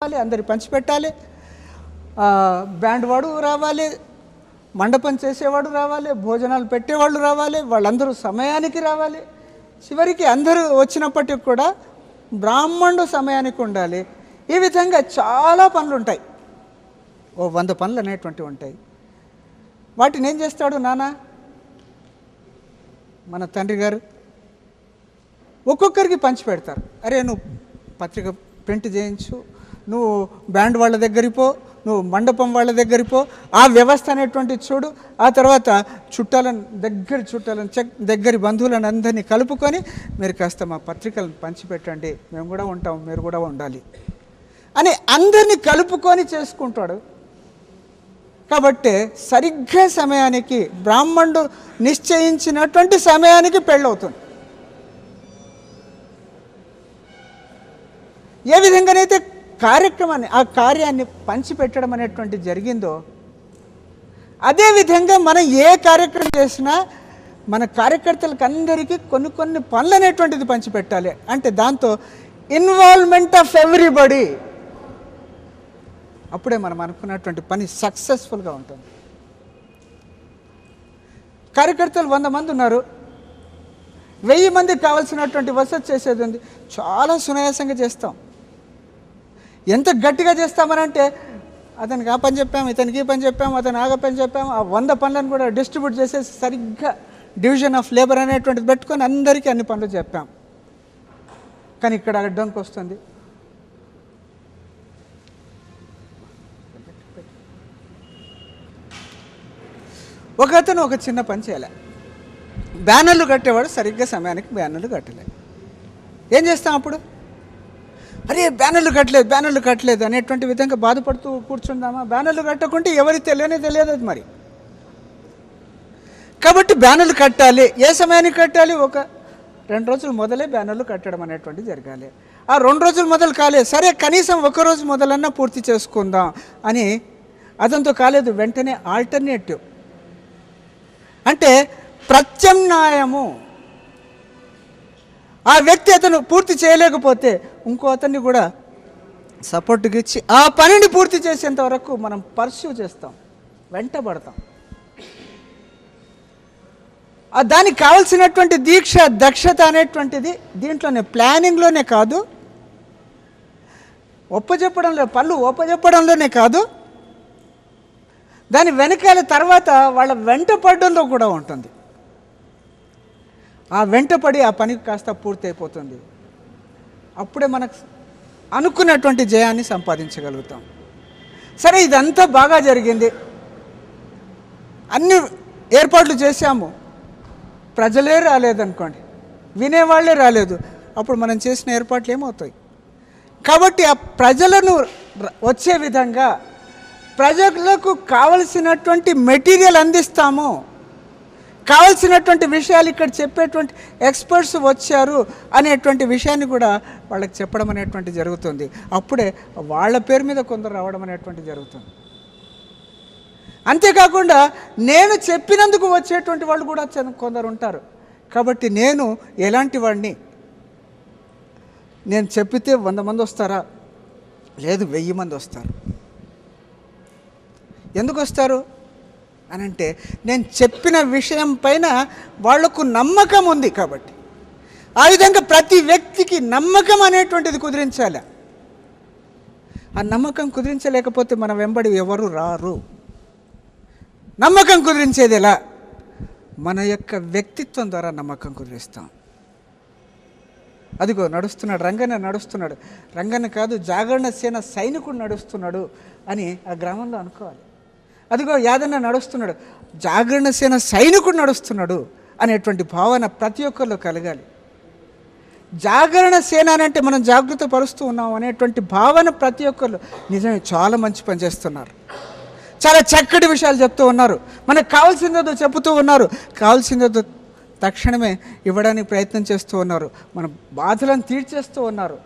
రావాలి, అందరి పంచిపెట్టాలి, బ్యాండ్ వాడు రావాలి, మండపం చేసేవాడు రావాలి, భోజనాలు పెట్టేవాళ్ళు రావాలి, వాళ్ళందరూ సమయానికి రావాలి. చివరికి అందరూ వచ్చినప్పటికి కూడా బ్రాహ్మణుడు సమయానికి ఉండాలి. ఈ విధంగా చాలా పనులు ఉంటాయి, 100 పనులు అనేటువంటివి ఉంటాయి. వాటిని ఏం చేస్తాడు నాన్న మన తండ్రి గారు? ఒక్కొక్కరికి పంచి పెడతారు. అరే నువ్వు పత్రిక ప్రింట్ చేయించు, నువ్వు బ్యాండ్ వాళ్ళ దగ్గరికి పో, నువ్వు మండపం వాళ్ళ దగ్గరికి పో, ఆ వ్యవస్థ అనేటువంటిది చూడు. ఆ తర్వాత చుట్టాలను దగ్గరి బంధువులను అందరినీ కలుపుకొని మీరు కాస్త మా పత్రికలను పంచిపెట్టండి, మేము కూడా ఉంటాం, మీరు కూడా ఉండాలి అని అందరినీ కలుపుకొని చేసుకుంటాడు. కాబట్టి సరిగ్గా సమయానికి బ్రాహ్మణుడు నిశ్చయించినటువంటి సమయానికి పెళ్ళవుతుంది. ఏ విధంగానైతే ఆ కార్యాన్ని పంచిపెట్టడం అనేటువంటిది జరిగిందో, అదేవిధంగా మనం ఏ కార్యక్రమం చేసినా మన కార్యకర్తలకు అందరికీ కొన్ని పనులు అనేటువంటిది పంచిపెట్టాలి. అంటే దాంతో ఇన్వాల్వ్మెంట్ ఆఫ్ ఎవ్రీబడి, అప్పుడే మనం అనుకున్నటువంటి పని సక్సెస్ఫుల్గా ఉంటుంది. కార్యకర్తలు 100 మంది ఉన్నారు, 1000 మందికి కావాల్సినటువంటి వసతి చేసేది ఉంది. చాలా సునాయాసంగా చేస్తాం. ఎంత గట్టిగా చేస్తామనంటే అతనికి ఆ పని చెప్పాము, ఇతనికి ఈ పని చెప్పాము, అతను ఆగ పని చెప్పాము, ఆ 100 పనులను కూడా డిస్ట్రిబ్యూట్ చేసేసి సరిగ్గా డివిజన్ ఆఫ్ లేబర్ అనేటువంటిది పెట్టుకొని అందరికీ అన్ని పనులు చెప్పాం. కానీ ఇక్కడ అడ్డంకి వస్తుంది. ఒకతను ఒక చిన్న పని చేయలే, బ్యానర్లు కట్టేవాడు సరిగ్గా సమయానికి బ్యానర్లు కట్టలే. ఏం చేస్తాం అప్పుడు? అరే బ్యానర్లు కట్టలేదు అనేటువంటి విధంగా బాధపడుతూ కూర్చుందామా? బ్యానర్లు కట్టకుంటే ఎవరికి తెలియదు అది మరి. కాబట్టి బ్యానర్లు కట్టాలి. ఏ సమయానికి కట్టాలి? ఒక 2 రోజులు మొదలే బ్యానర్లు కట్టడం అనేటువంటి జరగాలి. ఆ 2 రోజులు మొదలు కాలేదు, సరే కనీసం 1 రోజు మొదలన్నా పూర్తి చేసుకుందాం అని అతనితో కాలేదు. వెంటనే ఆల్టర్నేటివ్ అంటే ప్రత్యామ్నాయము. ఆ వ్యక్తి అతను పూర్తి చేయలేకపోతే ఇంకో అతన్ని కూడా సపోర్ట్గా ఇచ్చి ఆ పనిని పూర్తి చేసేంత వరకు మనం పర్స్యూ చేస్తాం, వెంటబడతాం. దానికి కావాల్సినటువంటి దీక్ష, దక్షత అనేటువంటిది దీంట్లోనే, ప్లానింగ్లోనే కాదు, పనులు ఒప్పజెప్పడంలోనే కాదు, దాని వెనకాల తర్వాత వాళ్ళ వెంట పడడంలో కూడా ఉంటుంది. ఆ వెంటపడి ఆ పనికి కాస్త పూర్తి అయిపోతుంది. అప్పుడే మనకు అనుకున్నటువంటి జయాన్ని సంపాదించగలుగుతాం. సరే ఇదంతా బాగా జరిగింది, అన్ని ఏర్పాట్లు చేశాము, ప్రజలే రాలేదనుకోండి, వినేవాళ్లే రాలేదు, అప్పుడు మనం చేసిన ఏర్పాట్లు ఏమవుతాయి? కాబట్టి ఆ ప్రజలను వచ్చే విధంగా ప్రజలకు కావలసినటువంటి మెటీరియల్ అందిస్తాము, కావలసినటువంటి విషయాలు ఇక్కడ చెప్పేటువంటి ఎక్స్పర్ట్స్ వచ్చారు అనేటువంటి విషయాన్ని కూడా వాళ్ళకి చెప్పడం అనేటువంటి జరుగుతుంది. అప్పుడే వాళ్ళ పేరు మీద కొందరు రావడం అనేటువంటి జరుగుతుంది. అంతేకాకుండా నేను చెప్పినందుకు వచ్చేటువంటి వాళ్ళు కూడా కొందరు ఉంటారు. కాబట్టి నేను ఎలాంటి వాడిని? నేను చెప్పితే 100 మంది వస్తారా? లేదు, 1000 మంది వస్తారు. ఎందుకు వస్తారు అని అంటే, నేను చెప్పిన విషయం పైన వాళ్లకు నమ్మకం ఉంది కాబట్టి. ఆ విధంగా ప్రతి వ్యక్తికి నమ్మకం అనేటువంటిది కుదిరించాలి. ఆ నమ్మకం కుదిరించలేకపోతే మన వెంబడి ఎవరు రారు. నమ్మకం కుదిరించేది ఎలా? మన యొక్క వ్యక్తిత్వం ద్వారా నమ్మకం కుదిరిస్తాం. అదిగో నడుస్తున్నాడు, రంగన్న నడుస్తున్నాడు, రంగన్న కాదు జాగరణ సేన సైనికుడు నడుస్తున్నాడు అని ఆ గ్రామంలో అనుకోవాలి. అదిగో యాదన్న నడుస్తున్నాడు, జాగరణ సేన సైనికుడు నడుస్తున్నాడు అనేటువంటి భావన ప్రతి ఒక్కరిలో కలగాలి. జాగరణ సేన అంటే మనం జాగృత పరుస్తూ ఉన్నాం అనేటువంటి భావన ప్రతి ఒక్కరిలో. నిజమే, చాలా మంచి పని చేస్తున్నారు, చాలా చక్కటి విషయాలు చెప్తూ ఉన్నారు, మనకు కావాల్సిందేదో చెబుతూ ఉన్నారు, కావాల్సిందేదో తక్షణమే ఇవ్వడానికి ప్రయత్నం చేస్తూ ఉన్నారు, మన బాధలను తీర్చేస్తూ ఉన్నారు.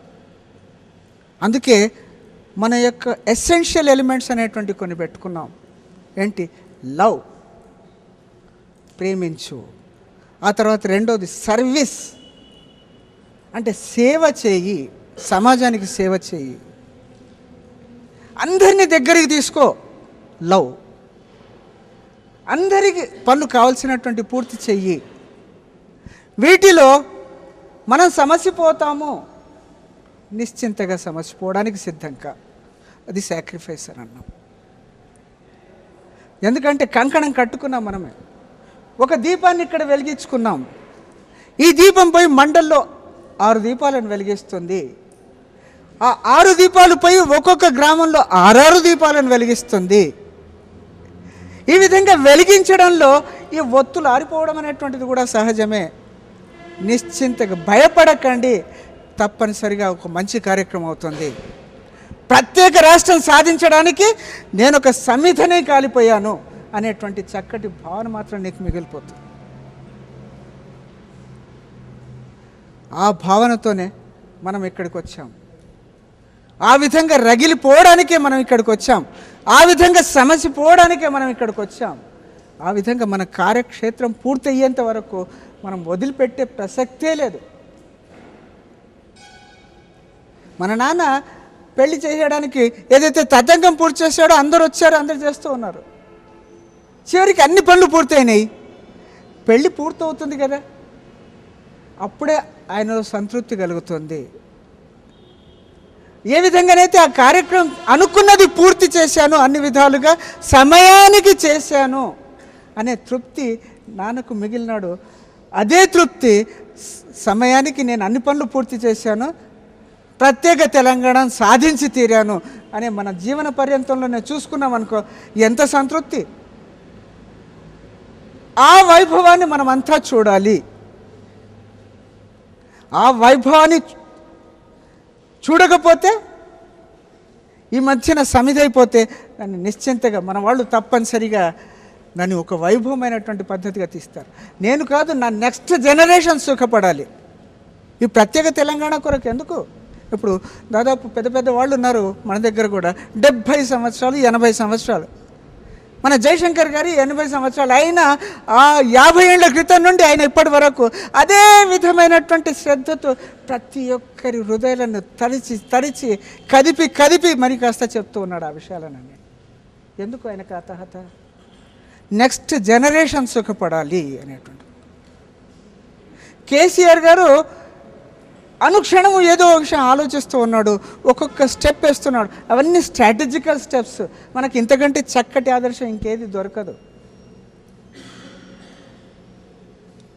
అందుకే మన యొక్క ఎసెన్షియల్ ఎలిమెంట్స్ అనేటువంటి కొన్ని పెట్టుకున్నాం. ఏంటి? లవ్, ప్రేమించు. ఆ తర్వాత రెండోది సర్వీస్, అంటే సేవ చేయి, సమాజానికి సేవ చేయి. అందరినీ దగ్గరికి తీసుకో, లవ్. అందరికి పనులు కావాల్సినటువంటి పూర్తి చెయ్యి. వీటిలో మనం సమసిపోతాము, నిశ్చింతగా సమసిపోవడానికి సిద్ధంగా. అది సాక్రిఫైస్ అని అన్నాం. ఎందుకంటే కంకణం కట్టుకున్నాం మనమే. ఒక దీపాన్ని ఇక్కడ వెలిగించుకున్నాం. ఈ దీపం పోయి మండల్లో 6 దీపాలను వెలిగిస్తుంది. ఆ 6 దీపాలు పోయి ఒక్కొక్క గ్రామంలో 6 దీపాలను వెలిగిస్తుంది. ఈ విధంగా వెలిగించడంలో ఈ ఒత్తులు ఆరిపోవడం అనేటువంటిది కూడా సహజమే. నిశ్చింతగా భయపడకండి, తప్పనిసరిగా ఒక మంచి కార్యక్రమం అవుతుంది. ప్రత్యేక రాష్ట్రం సాధించడానికి నేను ఒక సమిధనే కాలిపోయాను అనేటువంటి చక్కటి భావన మాత్రం నీకు మిగిలిపోతుంది. ఆ భావనతోనే మనం ఇక్కడికి వచ్చాం. ఆ విధంగా రగిలిపోవడానికే మనం ఇక్కడికి వచ్చాం. ఆ విధంగా సమసిపోవడానికే మనం ఇక్కడికి వచ్చాం. ఆ విధంగా మన కార్యక్షేత్రం పూర్తయ్యేంత వరకు మనం వదిలిపెట్టే ప్రసక్తే లేదు. మన నాన్న పెళ్లి చేయడానికి ఏదైతే తతంగం పూర్తి చేశాడో అందరూ వచ్చారు, అందరూ చేస్తూ ఉన్నారు. చివరికి అన్ని పనులు పూర్తయినాయి, పెళ్ళి పూర్తవుతుంది కదా, అప్పుడే ఆయనలో సంతృప్తి కలుగుతుంది. ఏ విధంగానైతే ఆ కార్యక్రమం అనుకున్నది పూర్తి చేశాను, అన్ని విధాలుగా సమయానికి చేశాను అనే తృప్తి నాన్నకు మిగిలినాడు. అదే తృప్తి, సమయానికి నేను అన్ని పనులు పూర్తి చేశాను, ప్రత్యేక తెలంగాణ సాధించి తీరాను అనే మన జీవన పర్యంతంలో నేను చూసుకున్నాం అనుకో, ఎంత సంతృప్తి. ఆ వైభవాన్ని మనమంతా చూడాలి. ఆ వైభవాన్ని చూడకపోతే, ఈ మధ్యన సమిధైపోతే దాన్ని నిశ్చింతగా మన వాళ్ళు తప్పనిసరిగా దాన్ని ఒక వైభవమైనటువంటి పద్ధతిగా తీస్తారు. నేను కాదు, నా నెక్స్ట్ జనరేషన్ సుఖపడాలి. ఈ ప్రత్యేక తెలంగాణ కొరకు ఎందుకు? ఇప్పుడు దాదాపు పెద్ద పెద్ద వాళ్ళు ఉన్నారు మన దగ్గర కూడా, 70 సంవత్సరాలు 80 సంవత్సరాలు. మన జయశంకర్ గారి 80 సంవత్సరాలు. అయినా ఆ 50 ఏళ్ల క్రితం నుండి ఆయన ఇప్పటి వరకు అదే విధమైనటువంటి శ్రద్ధతో ప్రతి ఒక్కరి హృదయాలను తరిచి కదిపి మరి కాస్త చెప్తూ ఉన్నాడు ఆ విషయాలనని. ఎందుకు ఆయనకు ఆ తహత? నెక్స్ట్ జనరేషన్ సుఖపడాలి అనేటువంటి. కేసీఆర్ గారు అనుక్షణము ఏదో ఒక విషయం ఆలోచిస్తూ ఉన్నాడు, ఒక్కొక్క స్టెప్ వేస్తున్నాడు. అవన్నీ స్ట్రాటజికల్ స్టెప్స్. మనకి ఇంతకంటే చక్కటి ఆదర్శం ఇంకేది దొరకదు.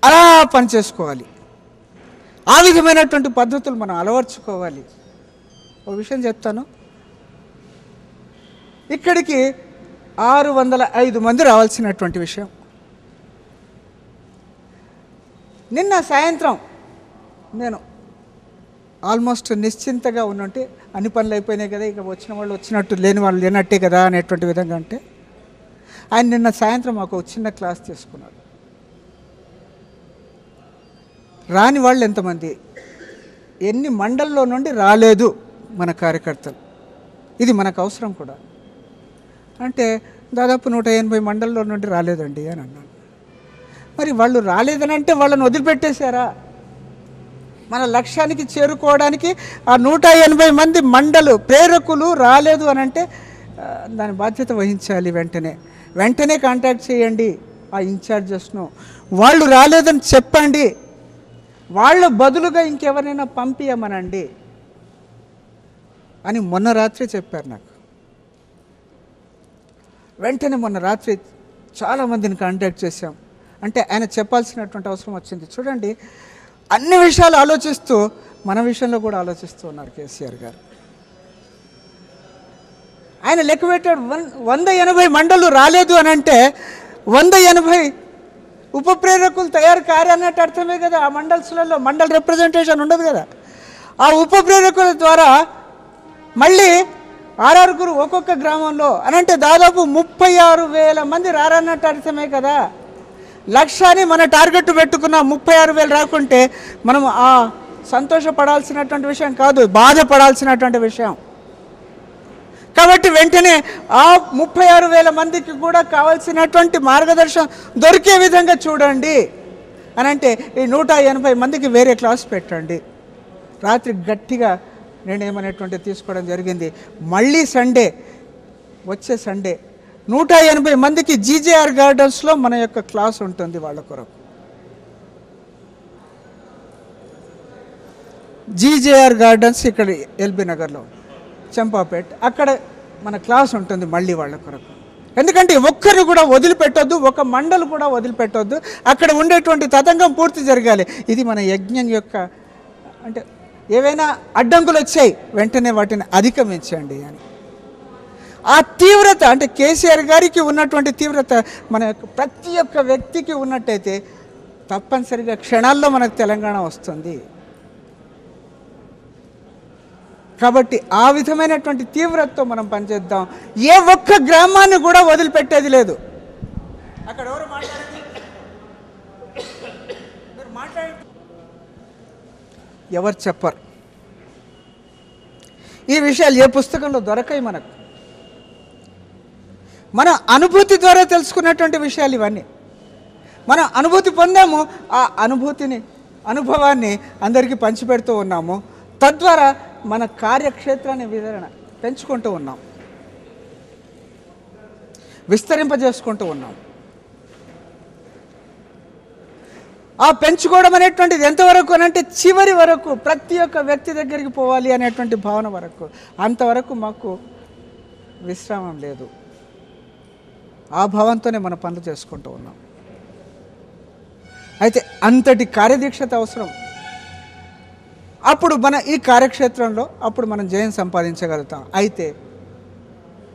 అలా పనిచేసుకోవాలి. ఆ విధమైనటువంటి పద్ధతులు మనం అలవర్చుకోవాలి. ఒక విషయం చెప్తాను. ఇక్కడికి 605 మంది రావాల్సినటువంటి విషయం. నిన్న సాయంత్రం నేను ఆల్మోస్ట్ నిశ్చింతగా ఉన్నట్టు, అన్ని పనులు అయిపోయినాయి కదా, ఇక వచ్చిన వాళ్ళు వచ్చినట్టు, లేని వాళ్ళు లేనట్టే కదా అనేటువంటి విధంగా. అంటే ఆయన నిన్న సాయంత్రం మాకు చిన్న క్లాస్ తీసుకున్నాడు. రాని వాళ్ళు ఎంతమంది, ఎన్ని మండల్లో నుండి రాలేదు మన కార్యకర్తలు, ఇది మనకు అవసరం కూడా. అంటే దాదాపు 180 మండల్లో నుండి రాలేదండి అని అన్నాను. మరి వాళ్ళు రాలేదని అంటే వాళ్ళని వదిలిపెట్టేశారా? మన లక్ష్యానికి చేరుకోవడానికి ఆ 180 మంది మండలు ప్రేరకులు రాలేదు అని అంటే దాని బాధ్యత వహించాలి. వెంటనే కాంటాక్ట్ చేయండి ఆ ఇన్ఛార్జెస్ను. వాళ్ళు రాలేదని చెప్పండి, వాళ్ళ బదులుగా ఇంకెవరైనా పంపించమనండి అని మొన్న రాత్రి చెప్పారు నాకు. వెంటనే మొన్న రాత్రి చాలామందిని కాంటాక్ట్ చేశాం. అంటే ఆయన చెప్పాల్సినటువంటి అవసరం వచ్చింది. చూడండి, అన్ని విషయాలు ఆలోచిస్తూ మన విషయంలో కూడా ఆలోచిస్తూ ఉన్నారు కేసీఆర్ గారు. ఆయన లెక్క పెట్టాడు, 180 మండలు రాలేదు అని అంటే 180 ఉప ప్రేరకులు తయారు కారన్నట్టు అర్థమే కదా. ఆ మండల్స్లలో మండల్ రిప్రజెంటేషన్ ఉండదు కదా. ఆ ఉప ప్రేరకుల ద్వారా మళ్ళీ 6 ఒక్కొక్క గ్రామంలో అని అంటే దాదాపు 36,000 మంది రారన్నట్టు అర్థమే కదా. లక్ష్యాన్ని మన టార్గెట్ పెట్టుకున్న 36,000 రాకుంటే మనం ఆ సంతోషపడాల్సినటువంటి విషయం కాదు, బాధపడాల్సినటువంటి విషయం. కాబట్టి వెంటనే ఆ 36,000 మందికి కూడా కావాల్సినటువంటి మార్గదర్శనం దొరికే విధంగా చూడండి అని అంటే ఈ 180 మందికి వేరే క్లాస్ పెట్టండి. రాత్రి గట్టిగా నిర్ణయం అనేటువంటిది తీసుకోవడం జరిగింది. మళ్ళీ సండే, వచ్చే సండే 180 మందికి జీజేఆర్ గార్డెన్స్లో మన యొక్క క్లాస్ ఉంటుంది వాళ్ళ కొరకు. జీజేఆర్ గార్డెన్స్ ఇక్కడ ఎల్బీ నగర్లో, చంపాపేట్, అక్కడ మన క్లాస్ ఉంటుంది మళ్ళీ వాళ్ళ కొరకు. ఎందుకంటే ఒక్కరిని కూడా వదిలిపెట్టొద్దు, ఒక మండలి కూడా వదిలిపెట్టొద్దు, అక్కడ ఉండేటువంటి తతంగం పూర్తి జరగాలి. ఇది మన యజ్ఞం యొక్క, అంటే ఏవైనా అడ్డంకులు వచ్చాయి వెంటనే వాటిని అధిగమించండి అని. ఆ తీవ్రత, అంటే కేసీఆర్ గారికి ఉన్నటువంటి తీవ్రత మన యొక్క ప్రతి ఒక్క వ్యక్తికి ఉన్నట్టయితే తప్పనిసరిగా క్షణాల్లో మనకు తెలంగాణ వస్తుంది. కాబట్టి ఆ విధమైనటువంటి తీవ్రతతో మనం పనిచేద్దాం. ఏ ఒక్క గ్రామాన్ని కూడా వదిలిపెట్టేది లేదు. అక్కడ ఎవరు ఎవరు చెప్పరు. ఈ విషయాలు ఏ పుస్తకంలో దొరకాయి మనకు. మన అనుభూతి ద్వారా తెలుసుకున్నటువంటి విషయాలు ఇవన్నీ. మనం అనుభూతి పొందాము, ఆ అనుభవాన్ని అందరికీ పంచిపెడుతూ ఉన్నాము. తద్వారా మన కార్యక్షేత్రాన్ని వివరణ పెంచుకుంటూ ఉన్నాం, విస్తరింపజేసుకుంటూ ఉన్నాం. ఆ పెంచుకోవడం అనేటువంటిది ఎంతవరకు అనంటే చివరి వరకు, ప్రతి ఒక్క వ్యక్తి దగ్గరికి పోవాలి అనేటువంటి భావన వరకు. అంతవరకు మాకు విశ్రామం లేదు. ఆ భావంతోనే మన పనులు చేసుకుంటూ ఉన్నాం. అయితే అంతటి కార్యదీక్షత అవసరం. అప్పుడు మన ఈ కార్యక్షేత్రంలో అప్పుడు మనం జయం సంపాదించగలుగుతాం. అయితే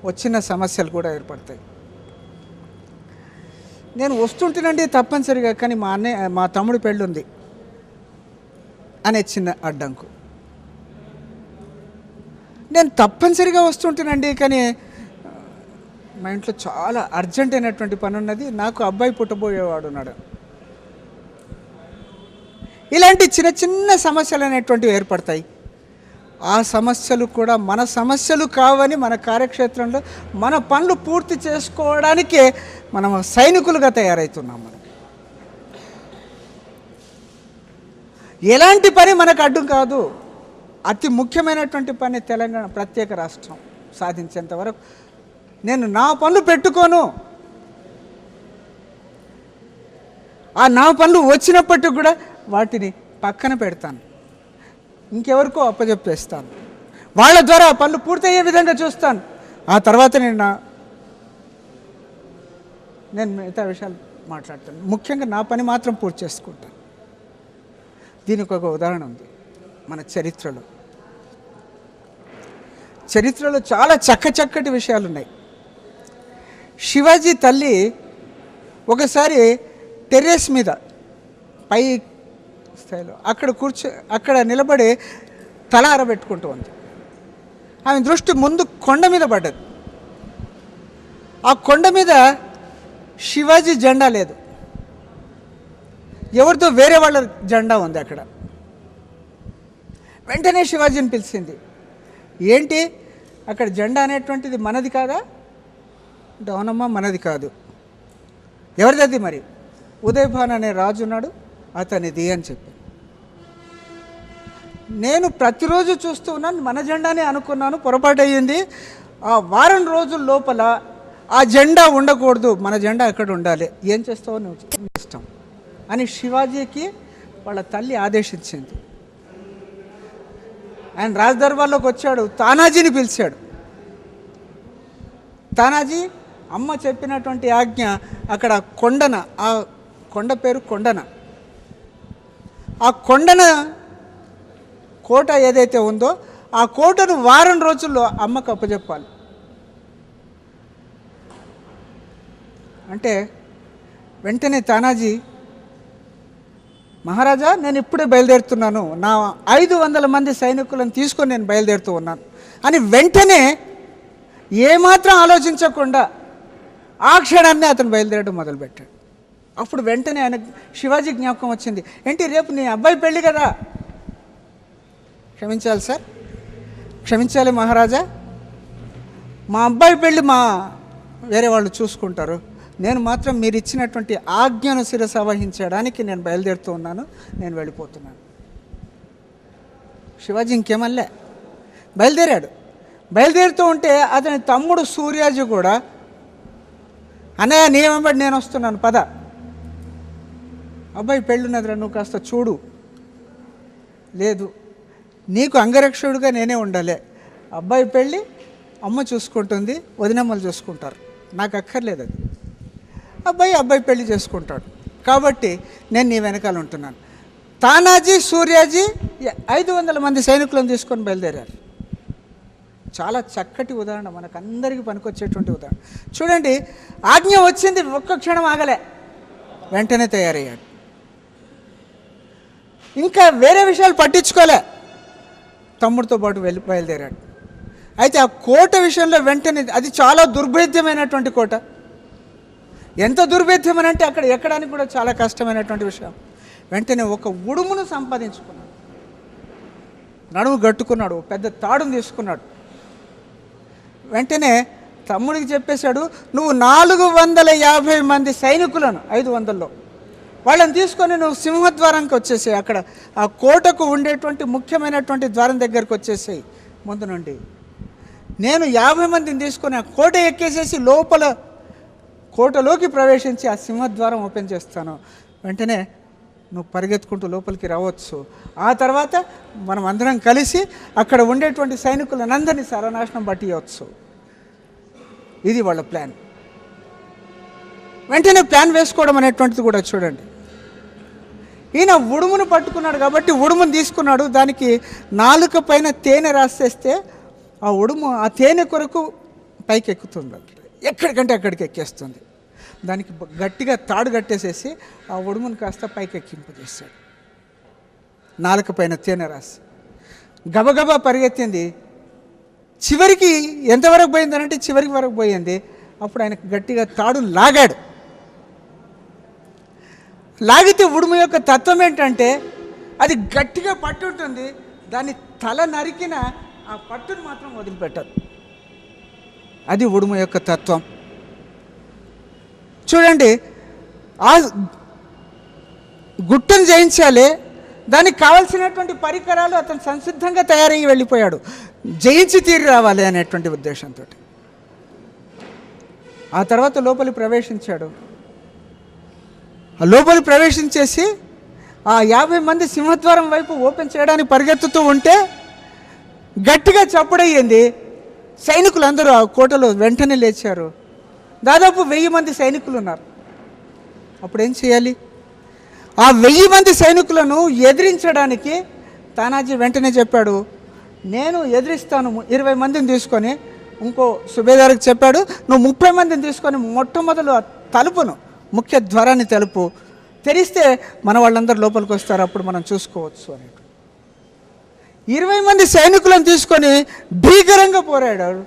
వచ్చిన సమస్యలు కూడా ఏర్పడతాయి. నేను వస్తుంటేనండి తప్పనిసరిగా, కానీ మా తమ్ముడి పెళ్ళి ఉంది అనే చిన్న అడ్డంకు. నేను తప్పనిసరిగా వస్తుంటేనండి, కానీ మా ఇంట్లో చాలా అర్జెంట్ అయినటువంటి పని ఉన్నది, నాకు అబ్బాయి పుట్టబోయేవాడు ఉన్నాడు. ఇలాంటి చిన్న చిన్న సమస్యలు అనేటువంటివి ఏర్పడతాయి. ఆ సమస్యలు కూడా మన సమస్యలు కావని మన కార్యక్షేత్రంలో మన పనులు పూర్తి చేసుకోవడానికే మనం సైనికులుగా తయారవుతున్నాం. మనం ఎలాంటి పని మనకు అడ్డు కాదు. అతి ముఖ్యమైనటువంటి పని తెలంగాణ ప్రత్యేక రాష్ట్రం సాధించేంత వరకు నేను నా పనులు పెట్టుకోను. ఆ నా పనులు వచ్చినప్పటికి కూడా వాటిని పక్కన పెడతాను, ఇంకెవరికో అప్పచెప్పేస్తాను. వాళ్ళ ద్వారా ఆ పనులు పూర్తయ్యే విధంగా చూస్తాను. ఆ తర్వాత నేను మిగతా విషయాలు మాట్లాడతాను. ముఖ్యంగా నా పని మాత్రం పూర్తి చేసుకుంటాను. దీనికి ఒక ఉదాహరణ ఉంది మన చరిత్రలో చాలా చక్కటి విషయాలు ఉన్నాయి. శివాజీ తల్లి ఒకసారి టెర్రస్ మీద పై స్థాయిలో అక్కడ నిలబడి తల ఆరబెట్టుకుంటూ ఉంది. ఆమె దృష్టి ముందు కొండ మీద పడ్డది. ఆ కొండ మీద శివాజీ జెండా లేదు, ఎవరితో వేరే వాళ్ళ జెండా ఉంది అక్కడ. వెంటనే శివాజీని పిలిచింది. ఏంటి అక్కడ జెండా అనేటువంటిది మనది కాదా? అవునమ్మా మనది కాదు. ఎవరిది? మరి ఉదయభాన్ అనే రాజు ఉన్నాడు, అతనిది అని చెప్పి. నేను ప్రతిరోజు చూస్తూ ఉన్నాను, మన జెండానే అనుకున్నాను, పొరపాటు అయ్యింది. ఆ వారం రోజుల లోపల ఆ జెండా ఉండకూడదు, మన జెండా ఎక్కడ ఉండాలి, ఏం చేస్తావో నువ్వు ఇష్టం అని శివాజీకి వాళ్ళ తల్లి ఆదేశించింది. ఆయన రాజదర్బార్లోకి వచ్చాడు, తానాజీని పిలిచాడు. తానాజీ, అమ్మ చెప్పినటువంటి ఆజ్ఞ అక్కడ కొండన, ఆ కొండ పేరు కొండన, ఆ కొండన కోట ఏదైతే ఉందో ఆ కోటను వారం రోజుల్లో అమ్మకు అప్పచెప్పాలి. అంటే వెంటనే తానాజీ, మహారాజా నేను ఇప్పుడే బయలుదేరుతున్నాను, నా 500 మంది సైనికులను తీసుకొని నేను బయలుదేరుతూ ఉన్నాను అని వెంటనే ఏమాత్రం ఆలోచించకుండా ఆ క్షణాన్ని అతను బయలుదేరడం మొదలుపెట్టాడు. అప్పుడు వెంటనే ఆయన శివాజీ జ్ఞాపకం వచ్చింది. ఏంటి, రేపు నీ అబ్బాయి పెళ్ళి కదా? క్షమించాలి సార్, క్షమించాలి మహారాజా, మా అబ్బాయి పెళ్ళి వేరే వాళ్ళు చూసుకుంటారు, నేను మాత్రం మీరు ఇచ్చినటువంటి ఆజ్ఞను శిరస వహించడానికి నేను బయలుదేరుతూ ఉన్నాను, నేను వెళ్ళిపోతున్నాను. శివాజీ ఇంకేమల్లే, బయలుదేరుతూ ఉంటే అతని తమ్ముడు సూర్యాజీ కూడా, అన్నయ్య నీ వెంబడి నేను వస్తున్నాను పద, అబ్బాయి పెళ్ళున్నదిరా నువ్వు కాస్త చూడు, లేదు నీకు అంగరక్షకుడిగా నేనే ఉండాలి, అబ్బాయి పెళ్ళి అమ్మ చూసుకుంటుంది, వదినమ్మలు చూసుకుంటారు, నాకు అక్కర్లేదు అది, అబ్బాయి పెళ్ళి చేసుకుంటాడు, కాబట్టి నేను నీ వెనకాల ఉంటున్నాను. తానాజీ సూర్యాజీ 500 మంది సైనికులను తీసుకొని బయలుదేరారు. చాలా చక్కటి ఉదాహరణ, మనకు అందరికీ పనికొచ్చేటువంటి ఉదాహరణ. చూడండి, ఆజ్ఞ వచ్చింది, ఒక్క క్షణం ఆగలే, వెంటనే తయారయ్యాడు. ఇంకా వేరే విషయాలు పట్టించుకోలే, తమ్ముడితో పాటు బయలుదేరాడు. అయితే ఆ కోట విషయంలో వెంటనే, అది చాలా దుర్భేద్యమైనటువంటి కోట. ఎంత దుర్భేద్యం అని అంటే అక్కడ ఎక్కడానికి కూడా చాలా కష్టమైనటువంటి విషయం. వెంటనే ఒక ఉడుమును సంపాదించుకున్నాడు, నడుము గట్టుకున్నాడు, పెద్ద తాడును తీసుకున్నాడు. వెంటనే తమ్ముడికి చెప్పేశాడు, నువ్వు 450 మంది సైనికులను 500లో వాళ్ళని తీసుకొని నువ్వు సింహద్వారానికి వచ్చేసాయి, అక్కడ ఆ కోటకు ఉండేటువంటి ముఖ్యమైనటువంటి ద్వారం దగ్గరికి వచ్చేసాయి ముందు నుండి. నేను 50 మందిని తీసుకొని ఆ కోట ఎక్కేసేసి లోపల కోటలోకి ప్రవేశించి ఆ సింహద్వారం ఓపెన్ చేస్తాను, వెంటనే నువ్వు పరిగెత్తుకుంటూ లోపలికి రావచ్చు, ఆ తర్వాత మనం అందరం కలిసి అక్కడ ఉండేటువంటి సైనికులనందరినీ సర్వనాశనం పట్టియవచ్చు. ఇది వాళ్ళ ప్లాన్. వెంటనే ప్లాన్ వేసుకోవడం అనేటువంటిది కూడా చూడండి. ఈయన ఉడుమును పట్టుకున్నాడు కాబట్టి ఉడుమును తీసుకున్నాడు, దానికి నాలుక పైన తేనె రాసేస్తే ఆ ఉడుము ఆ తేనె కొరకు పైకి ఎక్కుతుంది, ఎక్కడికంటే అక్కడికి ఎక్కేస్తుంది. దానికి గట్టిగా తాడు కట్టేసేసి ఆ ఉడుమును కాస్త పైకి ఎక్కింపజేశాడు, నాలుక పైన తేనె రాసి. గబగబా పరిగెత్తింది, చివరికి ఎంతవరకు పోయిందనంటే చివరికి వరకు పోయింది. అప్పుడు ఆయన గట్టిగా తాడును లాగాడు. లాగితే ఉడుము యొక్క తత్వం ఏంటంటే అది గట్టిగా పట్టుంటుంది, దాన్ని తల నరికిన ఆ పట్టును మాత్రం వదిలిపెట్టదు. అది ఉడుము యొక్క తత్వం. చూడండి, ఆ గుట్టను జయించాలి, దానికి కావాల్సినటువంటి పరికరాలు అతను సంసిద్ధంగా తయారయ్యి వెళ్ళిపోయాడు, జయించి తీరి రావాలి అనేటువంటి ఉద్దేశంతో. ఆ తర్వాత లోపలి ప్రవేశించాడు. ఆ లోపలి ప్రవేశించేసి ఆ 50 మంది సింహద్వారం వైపు ఓపెన్ చేయడానికి పరిగెత్తుతూ ఉంటే గట్టిగా చప్పుడయ్యింది. సైనికులందరూ ఆ కోటలో వెంటనే లేచారు. దాదాపు 1000 మంది సైనికులు ఉన్నారు. అప్పుడు ఏం చేయాలి? ఆ 1000 మంది సైనికులను ఎదిరించడానికి తానాజీ వెంటనే చెప్పాడు, నేను ఎదిరిస్తాను, 20 మందిని తీసుకొని. ఇంకో సుబేదార్కి చెప్పాడు, నువ్వు 30 మందిని తీసుకొని మొట్టమొదలు ఆ తలుపును, ముఖ్య ద్వారాన్ని తలుపు తెరిస్తే మన వాళ్ళందరూ లోపలికి వస్తారు, అప్పుడు మనం చూసుకోవచ్చు అని. 20 మంది సైనికులను తీసుకొని భీకరంగా పోరాడాడు.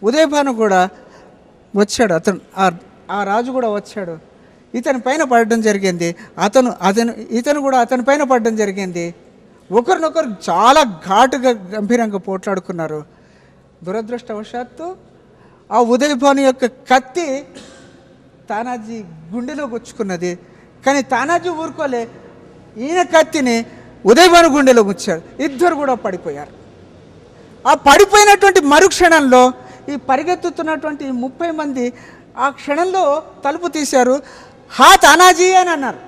ఉదయభాను కూడా వచ్చాడు, ఆ రాజు కూడా వచ్చాడు, ఇతని పైన పడడం జరిగింది. ఇతను కూడా అతని పైన పడడం జరిగింది. ఒకరినొకరు చాలా ఘాటుగా గంభీరంగా పోట్లాడుకున్నారు. దురదృష్టవశాత్తు ఆ ఉదయభాను యొక్క కత్తి తానాజీ గుండెలో గుచ్చుకున్నది. కానీ తానాజీ ఊరుకోలే, ఈయన కత్తిని ఉదయభాను గుండెలో గుచ్చాడు. ఇద్దరు కూడా పడిపోయారు. ఆ పడిపోయినటువంటి మరుక్షణంలో ఈ పరిగెత్తుతున్నటువంటి 30 మంది ఆ క్షణంలో తలుపు తీశారు. హా తానాజీ అని అన్నారు.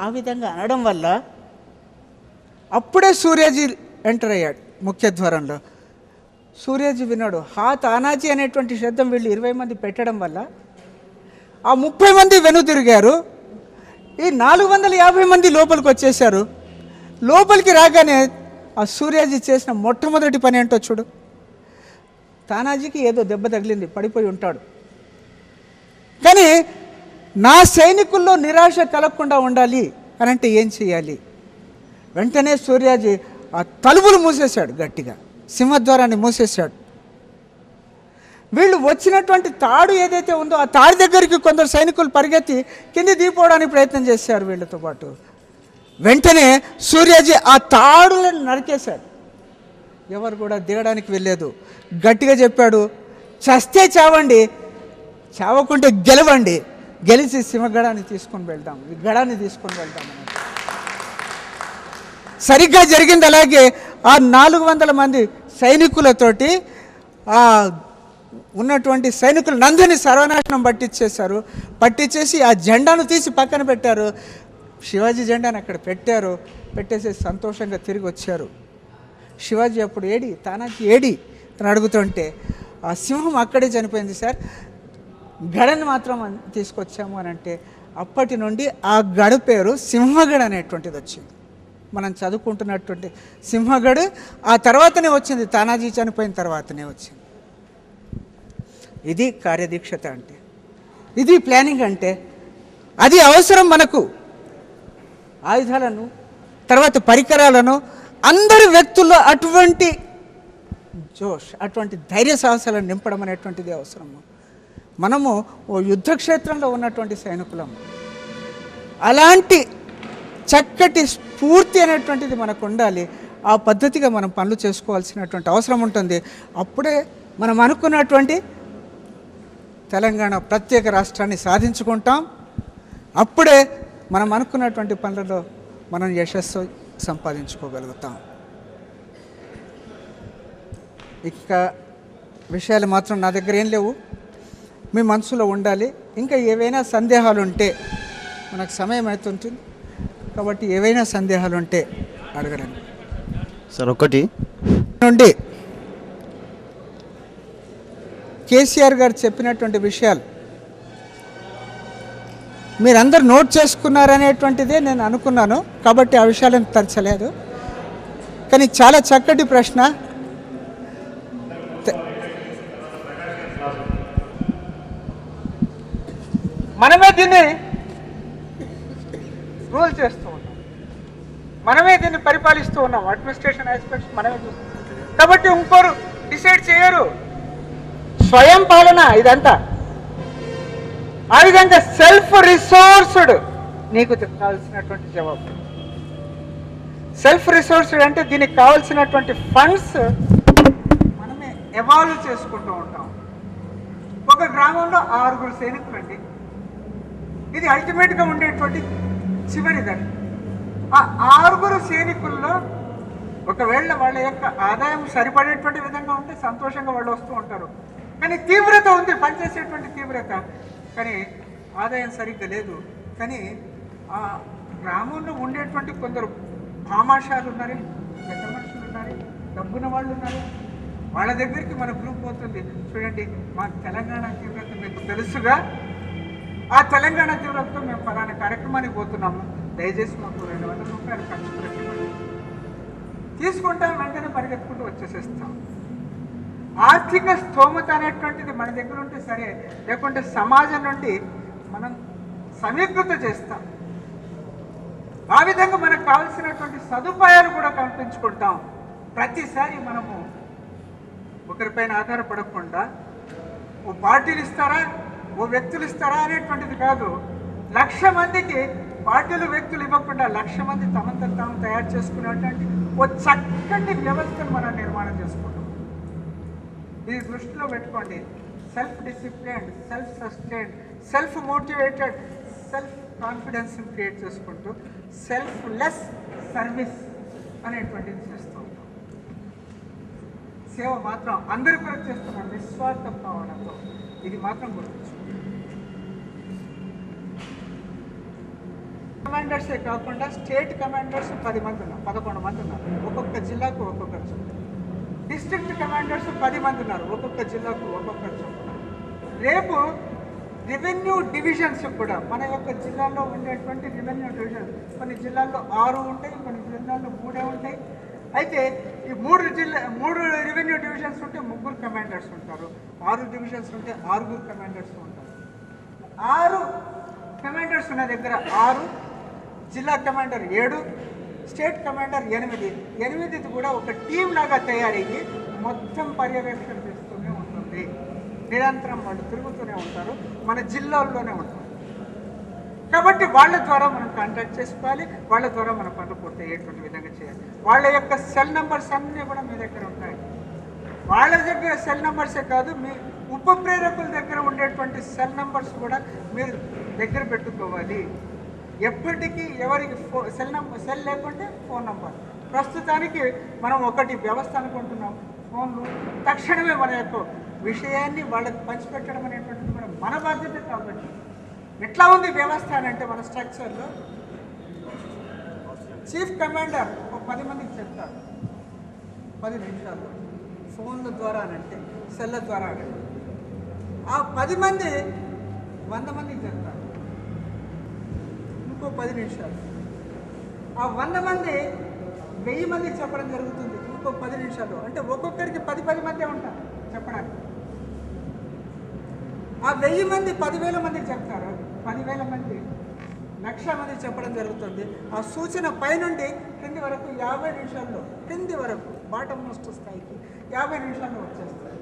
ఆ విధంగా అనడం వల్ల అప్పుడే సూర్యాజీ ఎంటర్ అయ్యాడు ముఖ్య ద్వారంలో. సూర్యాజీ విన్నాడు. హా తానాజీ అనేటువంటి శబ్దం వీళ్ళు 20 మంది పెట్టడం వల్ల ఆ 30 మంది వెనుదిరిగారు. ఈ 450 మంది లోపలికి వచ్చేసారు. లోపలికి రాగానే ఆ సూర్యాజీ చేసిన మొట్టమొదటి పని ఏంటో చూడు. తానాజీకి ఏదో దెబ్బ తగిలింది, పడిపోయి ఉంటాడు. కానీ నా సైనికుల్లో నిరాశ కలగకుండా ఉండాలి అని అంటే ఏం చేయాలి? వెంటనే సూర్యాజీ ఆ తలుపులు మూసేశాడు, గట్టిగా సింహద్వారాన్ని మూసేశాడు. వీళ్ళు వచ్చినటువంటి తాడు ఏదైతే ఉందో ఆ తాడు దగ్గరికి కొందరు సైనికులు పరిగెత్తి కింది దిగిపోవడానికి ప్రయత్నం చేశారు వీళ్ళతో పాటు. వెంటనే సూర్యాజీ ఆ తాడులను నరికేశాడు. ఎవరు కూడా దిగడానికి వెళ్ళలేదు. గట్టిగా చెప్పాడు, చస్తే చావండి, చావకుంటే గెలవండి, గెలిచి సింహగడాన్ని తీసుకొని వెళ్దాం, ఈ గడాన్ని తీసుకొని వెళ్దాం. సరిగ్గా జరిగింది అలాగే. ఆ 400 మంది సైనికులతోటి ఆ ఉన్నటువంటి సైనికులందరినీ సర్వనాశనం పట్టించేసి ఆ జెండాను తీసి పక్కన పెట్టారు. శివాజీ జెండాను అక్కడ పెట్టేసి సంతోషంగా తిరిగి వచ్చారు. శివాజీ అప్పుడు ఏడి, తానాజీ ఏడి అని అడుగుతుంటే ఆ సింహం అక్కడే చనిపోయింది సార్, గడని మాత్రం తీసుకొచ్చాము అని అంటే అప్పటి నుండి ఆ గడ పేరు సింహగడ అనేటువంటిది వచ్చింది. మనం చదువుకుంటున్నటువంటి సింహగడ ఆ తర్వాతనే వచ్చింది, తానాజీ చనిపోయిన తర్వాతనే వచ్చింది. ఇది కార్యదీక్షత అంటే, ఇది ప్లానింగ్ అంటే. అది అవసరం మనకు. ఆయుధాలను తర్వాత పరికరాలను అందరి వ్యక్తుల్లో అటువంటి జోష్, అటువంటి ధైర్య సాహసాలను నింపడం అనేటువంటిది అవసరము. మనము ఓ యుద్ధక్షేత్రంలో ఉన్నటువంటి సైనికులము. అలాంటి చక్కటి స్ఫూర్తి అనేటువంటిది మనకు ఉండాలి. ఆ పద్ధతిగా మనం పనులు చేసుకోవాల్సినటువంటి అవసరం ఉంటుంది. అప్పుడే మనం అనుకున్నటువంటి తెలంగాణ ప్రత్యేక రాష్ట్రాన్ని సాధించుకుంటాం. అప్పుడే మనం అనుకున్నటువంటి పనులలో మనం యశస్సు సంపాదించుకోగలుగుతాం. ఇంకా విషయాలు మాత్రం నా దగ్గర ఏం లేవు, మీ మనసులో ఉండాలి. ఇంకా ఏవైనా సందేహాలు ఉంటే, మనకు సమయం అవుతుంటుంది కాబట్టి ఏవైనా సందేహాలు ఉంటే అడగండి సార్. ఒకటి నుండి కేసీఆర్ గారు చెప్పినటువంటి విషయాలు మీరందరూ నోట్ చేసుకున్నారనేటువంటిదే నేను అనుకున్నాను కాబట్టి ఆ విషయాలను తరచలేదు. కానీ చాలా చక్కటి ప్రశ్న. మనమే దీన్ని రూల్ చేస్తూ ఉన్నాం, మనమే దీన్ని పరిపాలిస్తూ ఉన్నాం. అడ్మినిస్ట్రేషన్ ఆస్పెక్ట్స్ మనమే చూస్తాం కాబట్టి ఇంకోరు డిసైడ్ చేయరు. స్వయం పాలన ఇదంతా. ఆ విధంగా సెల్ఫ్ రిసోర్స్డ్ నీకు కావాల్సినటువంటి జవాబు. సెల్ఫ్ రిసోర్స్డ్ అంటే దీనికి కావాల్సినటువంటి ఫండ్స్ మనమే ఎవాల్వ్ చేసుకుంటూ ఉంటాం. ఒక గ్రామంలో 6 సైనికులు అండి, ఇది అల్టిమేట్గా ఉండేటువంటి చివరిదని. ఆ 6 సైనికుల్లో ఒకవేళ వాళ్ళ యొక్క ఆదాయం సరిపడేటువంటి విధంగా ఉంటే సంతోషంగా వాళ్ళు వస్తూ ఉంటారు. కానీ తీవ్రత ఉంది, పనిచేసేటువంటి తీవ్రత, కానీ ఆదాయం సరిగ్గా లేదు. కానీ ఆ గ్రామంలో ఉండేటువంటి కొందరు భామాషాలు ఉన్నారు, పెద్ద మనుషులు ఉన్నారు, డబ్బున్న వాళ్ళు ఉన్నారు. వాళ్ళ దగ్గరికి మన గ్రూప్ పోతుంది. చూడండి, మా తెలంగాణ తీవ్రత మీకు తెలుసుగా, ఆ తెలంగాణ తీవ్రతతో మేము ఫలానా కార్యక్రమానికి పోతున్నాము, దయచేసి మాకు 200 రూపాయలు ఖర్చు పెట్టండి. తీసుకుంటాం, వెంటనే పరిగెత్తుకుంటూ వచ్చేసేస్తాం. ఆర్థిక స్తోమత అనేటువంటిది మన దగ్గర ఉంటే సరే, లేకుంటే సమాజం నుండి మనం సమీకృత చేస్తాం. ఆ విధంగా మనకు కావాల్సినటువంటి సదుపాయాలు కూడా కల్పించుకుంటాం. ప్రతిసారి మనము ఒకరిపైన ఆధారపడకుండా ఓ పార్టీలు ఇస్తారా, ఓ వ్యక్తులు ఇస్తారా అనేటువంటిది కాదు. 1,00,000 మందికి పార్టీలు వ్యక్తులు ఇవ్వకుండా 1,00,000 మంది తమంతా తాము తయారు చేసుకునేటువంటి ఓ చక్కటి వ్యవస్థను మనం నిర్మాణం చేసుకుంటాం. ఇది దృష్టిలో పెట్టుకోండి. Self disciplined, self sustained, self motivated, self కాన్ఫిడెన్స్ని క్రియేట్ చేసుకుంటూ సెల్ఫ్ లెస్ సర్వీస్ అనేటువంటిది చేస్తూ ఉంటాం. సేవ మాత్రం అందరి కొరకు చేస్తున్నాం, నిస్వార్థ భావనతో. ఇది మాత్రం గుర్తించు. కమాండర్సే కాకుండా స్టేట్ కమాండర్స్ 10 మంది ఉన్నారు, 11 మంది ఉన్నారు. ఒక్కొక్క జిల్లాకు ఒక్కొక్కరు చొప్పున. డిస్ట్రిక్ట్ కమాండర్స్ 10 మంది ఉన్నారు, ఒక్కొక్క జిల్లాకు ఒక్కొక్కరు చొప్పున. రేపు రెవెన్యూ డివిజన్స్ కూడా మన యొక్క జిల్లాలో ఉండేటువంటి రెవెన్యూ డివిజన్, కొన్ని జిల్లాల్లో 6 ఉంటాయి, కొన్ని జిల్లాల్లో 3 ఉంటాయి. అయితే ఈ 3 రెవెన్యూ డివిజన్స్ ఉంటే 3 కమాండర్స్ ఉంటారు, 6 డివిజన్స్ ఉంటే 6 కమాండర్స్ ఉంటారు. 6 కమాండర్స్ ఉన్న దగ్గర 6, జిల్లా కమాండర్ 7, స్టేట్ కమాండర్ 8 కూడా ఒక టీం లాగా తయారయ్యి మొత్తం పర్యవేక్షణ చేస్తూనే ఉంటుంది. నిరంతరం వాళ్ళు తిరుగుతూనే ఉంటారు, మన జిల్లాల్లోనే ఉంటారు. కాబట్టి వాళ్ళ ద్వారా మనం కాంటాక్ట్ చేసుకోవాలి, వాళ్ళ ద్వారా మన పనులు పూర్తి అయ్యేటువంటి విధంగా చేయాలి. వాళ్ళ యొక్క సెల్ నెంబర్స్ అన్నీ కూడా మీ దగ్గర ఉంటాయి. వాళ్ళ దగ్గర సెల్ నెంబర్సే కాదు, మీ ఉప ప్రేరకుల దగ్గర ఉండేటువంటి సెల్ నెంబర్స్ కూడా మీరు దగ్గర పెట్టుకోవాలి. ఎప్పటికీ ఎవరికి సెల్ లేకుంటే ఫోన్ నెంబర్. ప్రస్తుతానికి మనం ఒకటి వ్యవస్థ అనుకుంటున్నాం, ఫోన్లు, తక్షణమే మన యొక్క విషయాన్ని వాళ్ళకి పంచిపెట్టడం అనేటువంటిది కూడా మన బాధ్యత. కాబట్టి ఎట్లా ఉంది వ్యవస్థ అని అంటే మన స్ట్రక్చర్లో చీఫ్ కమాండర్ ఒక 10 మందికి చెప్తాడు 10 నిమిషాల్లో, ఫోన్ల ద్వారా అనంటే సెల్ల ద్వారా అనంటే ఆ 10 మంది 100 మందికి చెప్తారు ఇంకో 10 నిమిషాలు. ఆ 100 మంది 1000 మందికి చెప్పడం జరుగుతుంది ఇంకో 10 నిమిషాలు. అంటే ఒక్కొక్కరికి 10 మందే ఉంటారు చెప్పడానికి. ఆ 1000 మంది 10,000 మందికి చెప్తారు, 10,000 మంది 1,00,000 మందికి చెప్పడం జరుగుతుంది. ఆ సూచన పైనుండి కింది వరకు 50 నిమిషాల్లో, కింది వరకు బాటమ్ మోస్ట్ స్థాయికి 50 నిమిషాల్లో వచ్చేస్తారు.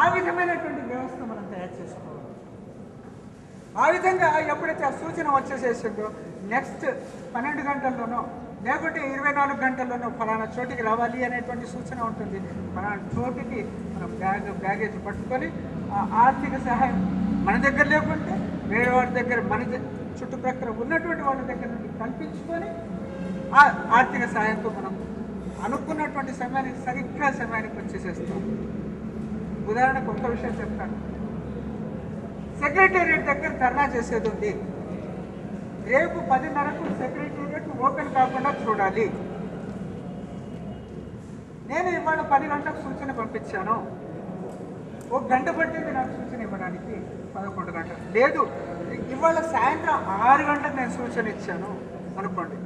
ఆ విధమైనటువంటి వ్యవస్థ మనం తయారు చేసుకోవాలి. ఆ విధంగా ఎప్పుడైతే ఆ సూచన వచ్చేసేసిందో నెక్స్ట్ 12 గంటల్లోనో లేకుంటే 24 గంటల్లోనో ఫలానా చోటికి రావాలి అనేటువంటి సూచన ఉంటుంది. ఫలానా చోటికి మనం బ్యాగేజ్ పట్టుకొని ఆ ఆర్థిక సహాయం మన దగ్గర లేకుంటే వేరే వాళ్ళ దగ్గర, మన చుట్టుప్రక్కల ఉన్నటువంటి వాళ్ళ దగ్గర నుండి కల్పించుకొని ఆ ఆర్థిక సహాయంతో మనం అనుకున్నటువంటి సమయానికి సరిగ్గా సమయానికి వచ్చేసేస్తాం. ఉదాహరణకు ఒక విషయం చెప్తాను. సెక్రటేరియట్ దగ్గర ధర్నా చేసేది ఉంది. రేపు 10:30కు సెక్రటేరియట్ ఓపెన్ కాకుండా చూడాలి. నేను ఇవాళ 10 గంటలకు సూచన పంపించాను. 1 గంట పట్టింది నాకు సూచన ఇవ్వడానికి, 11 గంటలు లేదు. ఇవాళ సాయంత్రం 6 గంటలకు నేను సూచన ఇచ్చాను అనుకోండి,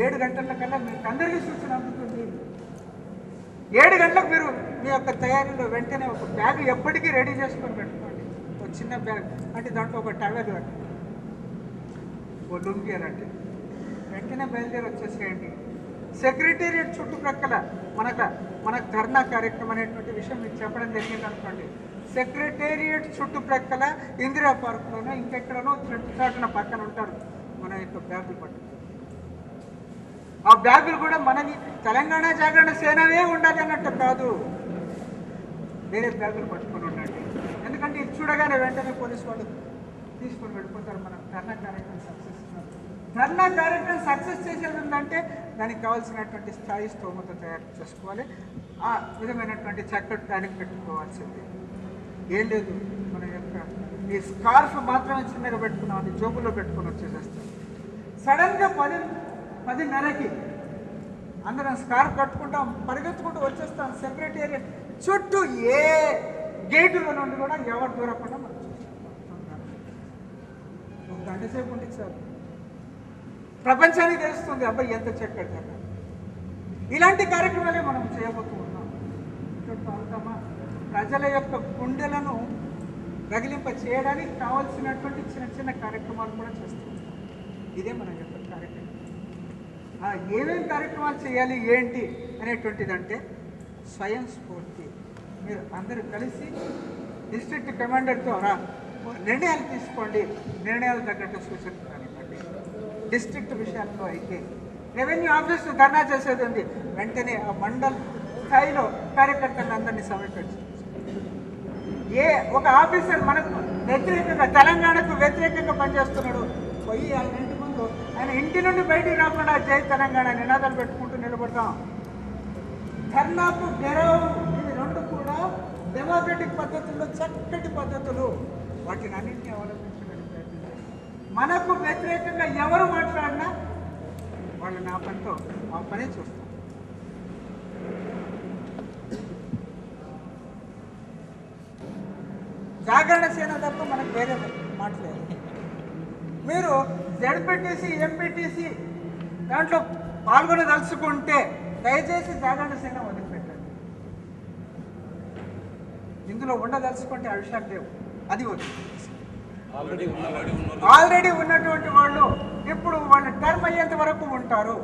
7 గంటల కల్లా మీకు అందరికీ సూచన అందుతుంది. 7 గంటలకు మీరు మీ యొక్క తయారీలో వెంటనే ఒక బ్యాగ్ ఎప్పటికీ రెడీ చేసుకొని పెట్టుకోండి. ఒక చిన్న బ్యాగ్ అంటే దాంట్లో ఒక టవల్ అంటే ఓ లుంగి అంటే వెంటనే బయలుదేరి వచ్చేసేయండి. సెక్రటేరియట్ చుట్టుప్రక్కల మనకు ధర్నా కార్యక్రమం అనేటువంటి విషయం మీకు చెప్పడం జరిగింది అనుకోండి. సెక్రటేరియట్ చుట్టుప్రక్కల ఇందిరా పార్కులోనో ఇంకెక్కడనో చాటున పక్కన ఉంటారు మన యొక్క బ్యాగులు పట్టుకు. ఆ బ్యాగులు కూడా మనని తెలంగాణ జాగరణ సేనవే ఉండాలి అన్నట్టు కాదు, వేరే బ్యాగులు పట్టుకొని ఉండండి. ఎందుకంటే ఇది చూడగానే వెంటనే పోలీసు వాళ్ళు తీసుకొని వెళ్ళిపోతారు. మన ధర్నా కార్యక్రమం సక్సెస్. ధర్నా కార్యక్రమం సక్సెస్ చేసేది ఉందంటే దానికి కావాల్సినటువంటి స్థాయి స్తోమత తయారు చేసుకోవాలి. ఆ విధమైనటువంటి చక్కటి దానికి పెట్టుకోవాల్సింది ఏం లేదు. మన యొక్క ఈ స్కార్ఫ్ మాత్రమే చిన్నగా పెట్టుకున్నాం, అది జోబుల్లో పెట్టుకొని వచ్చేసేస్తాం. సడన్గా 10:30కి అందరం స్కార్ఫ్ కట్టుకుంటాం, పరిగెత్తుకుంటూ వచ్చేస్తాం. సెక్రటేరియట్ చుట్టూ ఏ గేటులో నుండి కూడా ఎవరు దూరకుండా మనం చూస్తాం. 1 గంట సేపు ఉండి చాలు, ప్రపంచానికి తెలుస్తుంది అబ్బాయి ఎంత చక్కటి కదా. ఇలాంటి కార్యక్రమాలే మనం చేయబోతూ ఉన్నాం. అవుతామా? ప్రజల యొక్క గుండెలను రగిలింప చేయడానికి కావాల్సినటువంటి చిన్న చిన్న కార్యక్రమాలు కూడా చేస్తూ ఉంటాం. ఇదే మన యొక్క కార్యక్రమం. ఏమేమి కార్యక్రమాలు చేయాలి ఏంటి అనేటువంటిదంటే స్వయం స్ఫూర్తి. మీరు అందరూ కలిసి డిస్ట్రిక్ట్ కమాండర్తో నిర్ణయాలు తీసుకోండి. నిర్ణయాలు తగ్గట్టు సూచన కానివ్వండి. డిస్ట్రిక్ట్ విషయాల్లో అయితే రెవెన్యూ ఆఫీసు ధర్నా చేసేది ఉంది, వెంటనే ఆ మండల్ స్థాయిలో కార్యకర్తలందరినీ సమీకరించి ఒక ఆఫీసర్ మనకు వ్యతిరేకంగా, తెలంగాణకు వ్యతిరేకంగా పనిచేస్తున్నాడు, పోయి ఆయన ఇంటి ముందు ఆయన ఇంటి నుండి బయటికి రాకుండా జై తెలంగాణ నినాదాలు పెట్టుకుంటూ నిలబడతాం. ధర్నాకు గెరవ్, ఇవి 2 కూడా డెమోక్రటిక్ పద్ధతుల్లో చక్కటి పద్ధతులు. వాటిని అన్నింటినీ అవలంబించడానికి ప్రయత్నించాలి. మనకు వ్యతిరేకంగా ఎవరు మాట్లాడినా వాళ్ళు నా పనితో ఆ పని చూస్తాం. జాగరణ సేన తప్ప మనకు వేరే మాట్లాడలేదు. మీరు జెడ్పీటీసీ, ఎంపీటీసీ దాంట్లో పాల్గొనదలుచుకుంటే దయచేసి జాగరణ సేన వదిలిపెట్టండి. ఇందులో ఉండదలుచుకుంటే ఆ విషయాలు లేవు, అది వదిలిపెట్టేసి. ఆల్రెడీ ఉన్నటువంటి వాళ్ళు ఇప్పుడు వాళ్ళ టర్మ్ అయ్యేంత వరకు ఉంటారు.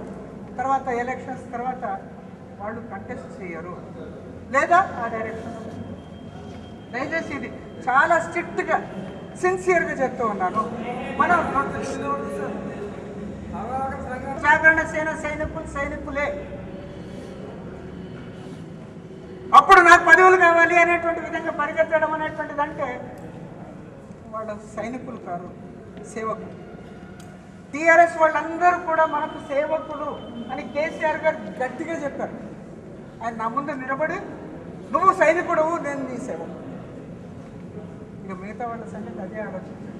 తర్వాత ఎలక్షన్స్ తర్వాత వాళ్ళు కంటెస్ట్ చేయరు, లేదా ఆ డైరెక్షన్. దయచేసి ఇది చాలా స్ట్రిక్ట్గా సిన్సియర్గా చెప్తూ ఉన్నాను. మనం జాగరణ సేన సైనికులే. అప్పుడు నాకు పదవులు కావాలి అనేటువంటి విధంగా పరిగెత్తడం అనేటువంటిది అంటే వాళ్ళ సైనికులు కాదు, సేవకులు. టీఆర్ఎస్ వాళ్ళందరూ కూడా మనకు సేవకులు అని కేసీఆర్ గారు గట్టిగా చెప్పారు. ఆయన నా ముందు నిలబడి నువ్వు సైనికుడవు, నేను నీ సేవకు. ఇక మిగతా వాళ్ళ సంగతి అదే ఆలోచించాడు.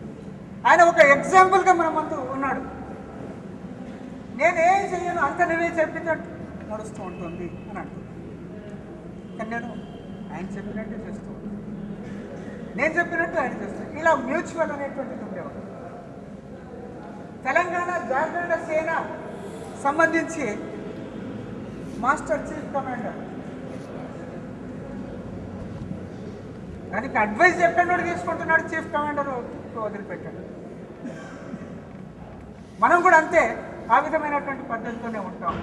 ఆయన ఒక ఎగ్జాంపుల్గా మన ముందు ఉన్నాడు. నేనేం చెయ్యను, అంత నువ్వే చెప్పినట్టు నడుస్తూ ఉంటుంది అని అంటుంది. కానీ నేను ఆయన చెప్పినట్టే చేస్తూ ఉంటాను, నేను చెప్పినట్టు ఆయన చేస్తాను. ఇలా మ్యూచువల్ అనేటువంటిది ఉండేవాడు. తెలంగాణ జాగరణ సేన సంబంధించి మాస్టర్ చీఫ్ కమాండర్, దానికి అడ్వైస్ చెప్పినోడు తీసుకుంటున్నాడు, చీఫ్ కమాండర్ వదిలిపెట్టాడు. మనం కూడా అంతే, ఆ విధమైనటువంటి పద్ధతితోనే ఉంటాం.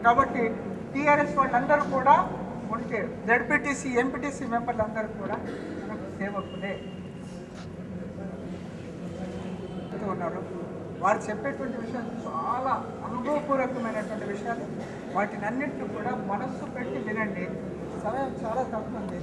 కాబట్టి టీఆర్ఎస్ వాళ్ళందరూ కూడా ఉంటే జడ్పీటీసీ ఎంపీటీసీ మెంబర్లు అందరూ కూడా మనకు సేవకులే ఉన్నారు. వారు చెప్పేటువంటి విషయాలు చాలా అనుభవపూర్వకమైనటువంటి విషయాలు. వాటిని అన్నింటినీ కూడా మనస్సు పెట్టి వినండి. సమయం చాలా తక్కువ ఉంది.